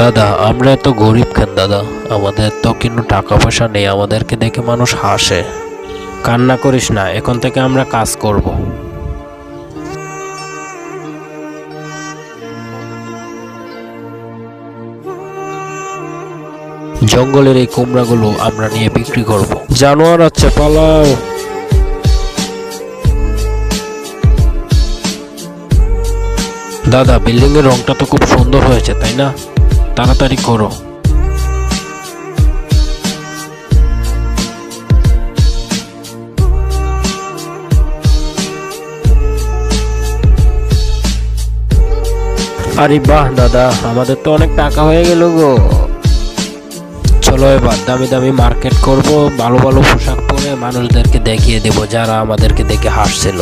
দাদা, আমরা এত গরিব কেন দাদা? আমাদের তো কিন্তু টাকা পয়সা নেই, আমাদেরকে দেখে মানুষ হাসে। কান্না করিস না, এখন থেকে আমরা কাজ করব। জঙ্গলের এই কুমড়াগুলো আমরা নিয়ে বিক্রি করব। জানোয়ার আছে, পালাও। দাদা, বিল্ডিং এর রংটা তো খুব সুন্দর হয়েছে, তাই না? তাড়াতাড়ি করো। আরে বাহ দাদা, আমাদের তো অনেক টাকা হয়ে গেল গো। চলো এবার দামি দামি মার্কেট করব, ভালো ভালো পোশাক পরে মানুষদেরকে দেখিয়ে দেব যারা আমাদেরকে দেখে হাসছিল।